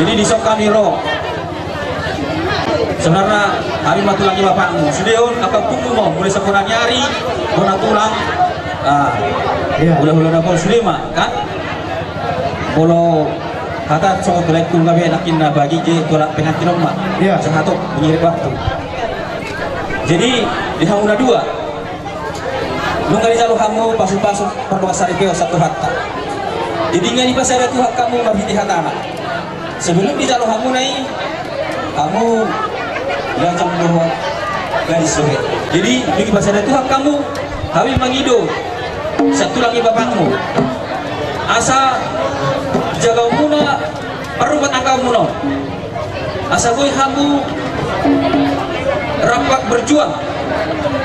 Jadi disokani roh. Sebenarnya hari matu lagi bapakmu. Sudeon apa tunggu mau mulai sekolah nyari, bona tulang. Ulah dapat sulima kan? Kalau kata cowok kelekul gabe nakin na bagi je tolak pengantin rumah. Satu mengirim waktu. Jadi di hamuna dua. Nunggali jalu kamu pasu-pasu perdoa saripeo satu hatta. Jadi ngani pasara tu hak kamu mabiti hatana. Sebelum di jalu kamu nai kamu yang doa garis sore. Jadi di pasara tu hak kamu kami mangido satu lagi bapakmu. Asa jaga muna perubat angkamu no. Asa boy kamu rapat berjuang.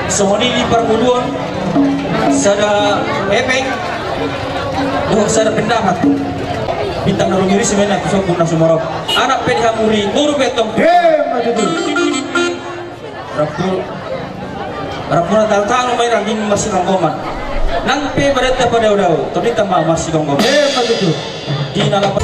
Semoni di permuduan sada epeng sada pendapat bintang naruh diri sebenarnya kusok pun nasumorok anak penhamuri muru betong rapuna tahu main rangin masih kongkoman nang pe berita pada udau tapi tambah masih kongkoman di nalapan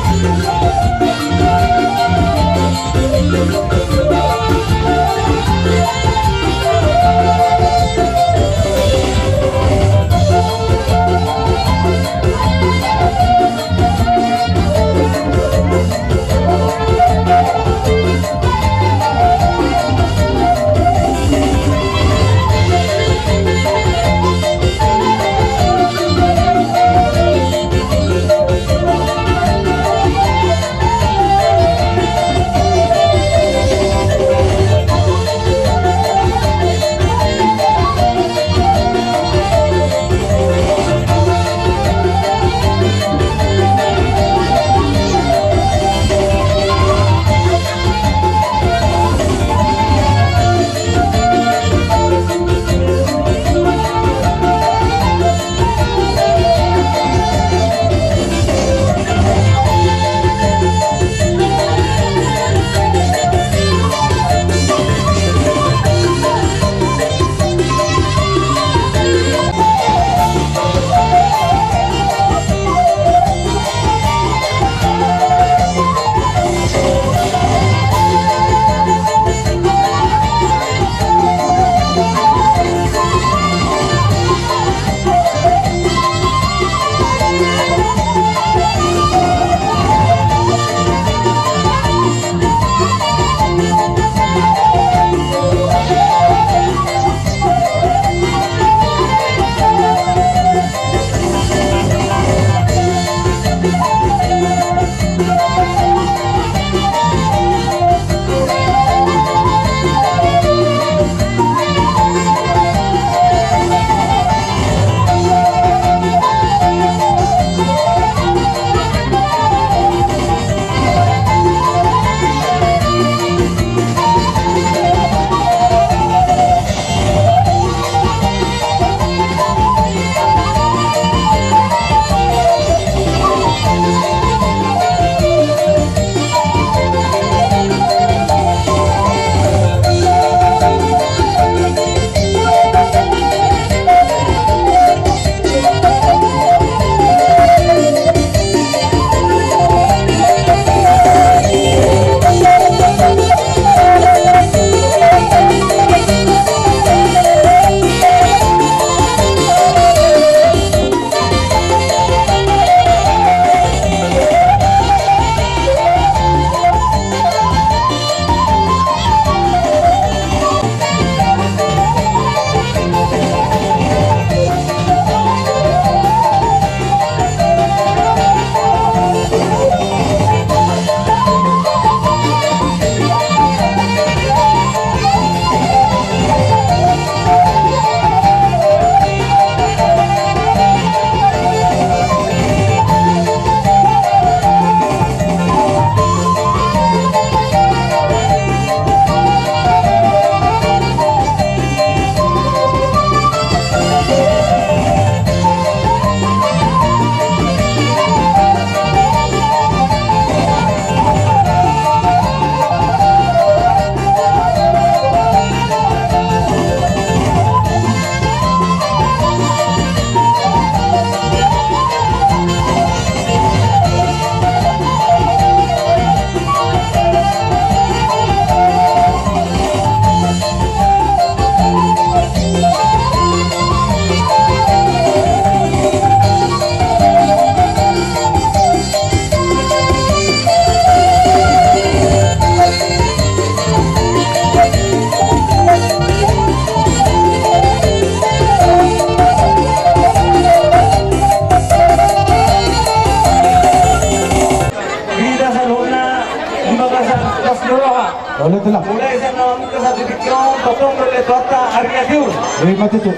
Lima tutup.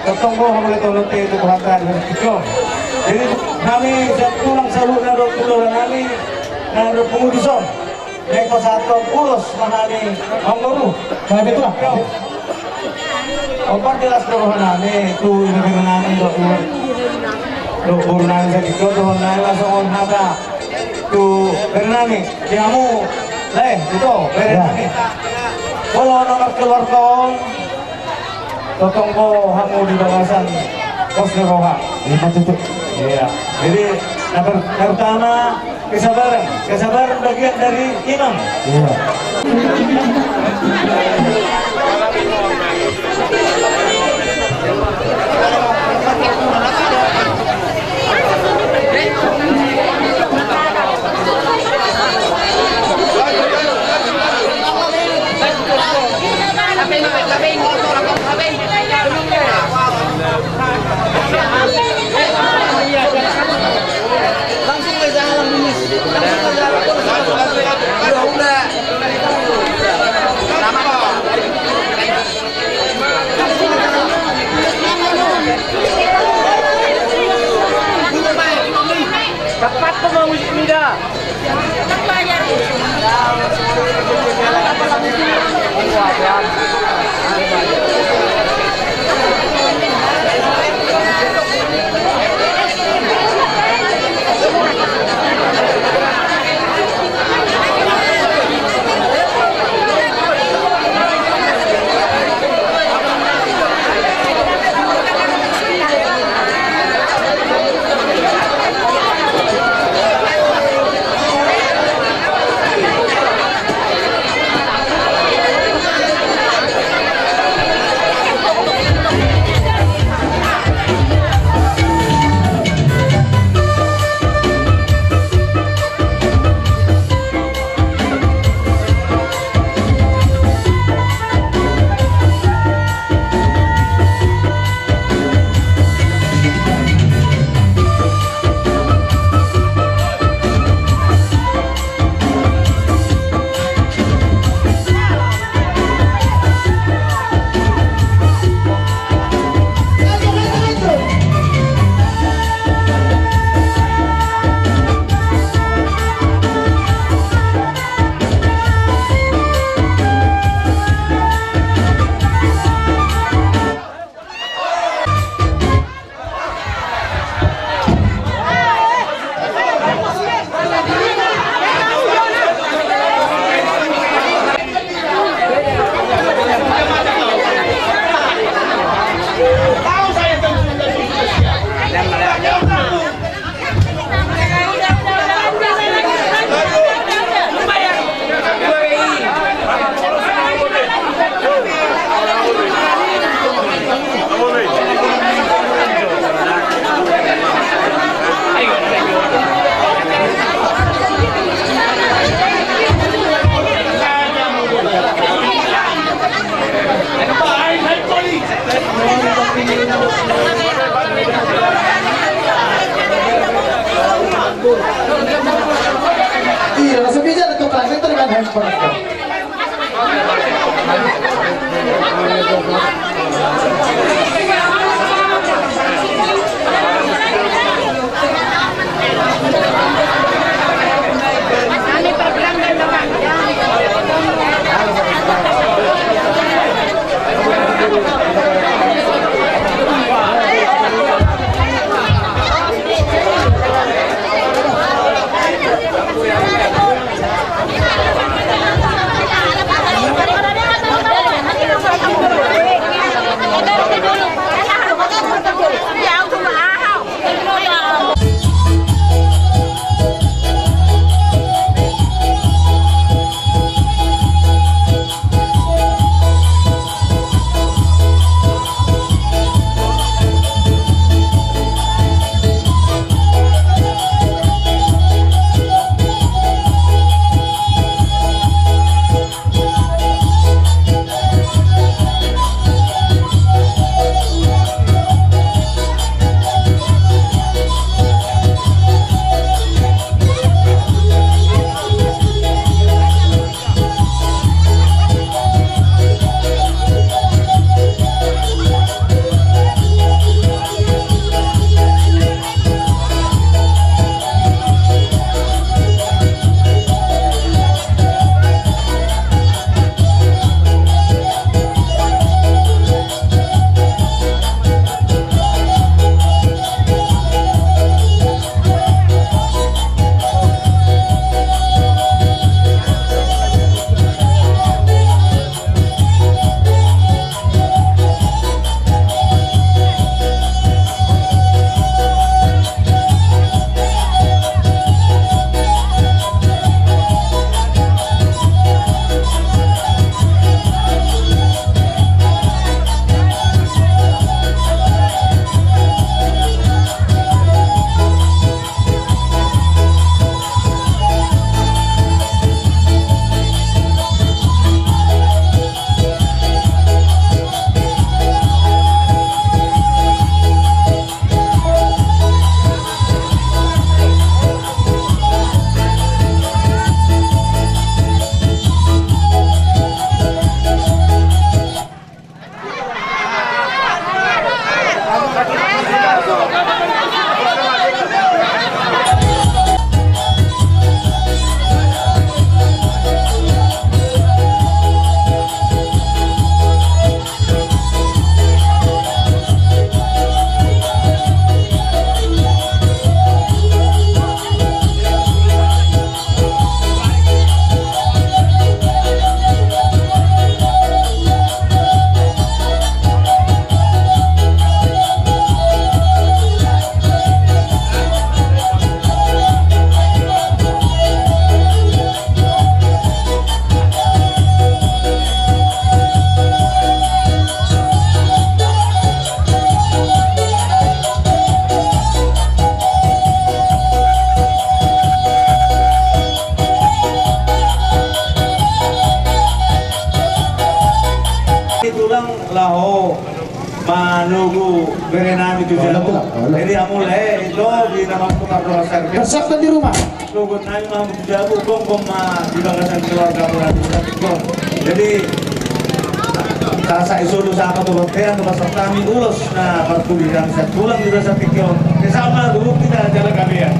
Ketunggu kami tolong itu kuatan itu. Jadi kami pulang selalu naruh pulau kami naruh pengurusan. Mereka satu urus mahani menguru. Kami itu lah. Opat jelas doa nami tu ini nami doa nami segitu doa nami langsung ada tu bernami kamu leh itu bernami kalau nomor keluar kau totong kau kamu di kawasan pos Roha lima tutup iya jadi pertama kesabaran bagian dari imam iya. Cepat tuh mau Mida. Iya, langsung bisa untuk langit dengan handphone. berenang itu jamu. Jadi mulai itu di nama tukar doa servis. Resepnya di rumah. Lugut naik mah jamu gom di bangkasan keluarga berarti itu. Jadi saya dulu sama tuh hotel tuh pasang kami ulus. Nah waktu di dalam saya pulang juga saya pikir sama dulu kita jalan kami ya.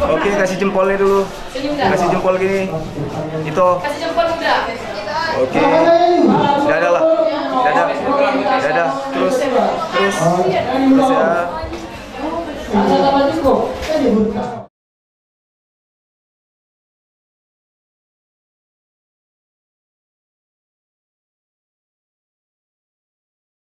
Oke, kasih jempolnya dulu. Kasih jempol gini. Itu. Kasih jempol udah. Oke. Dadah lah. Dadah. Dadah. Terus ya.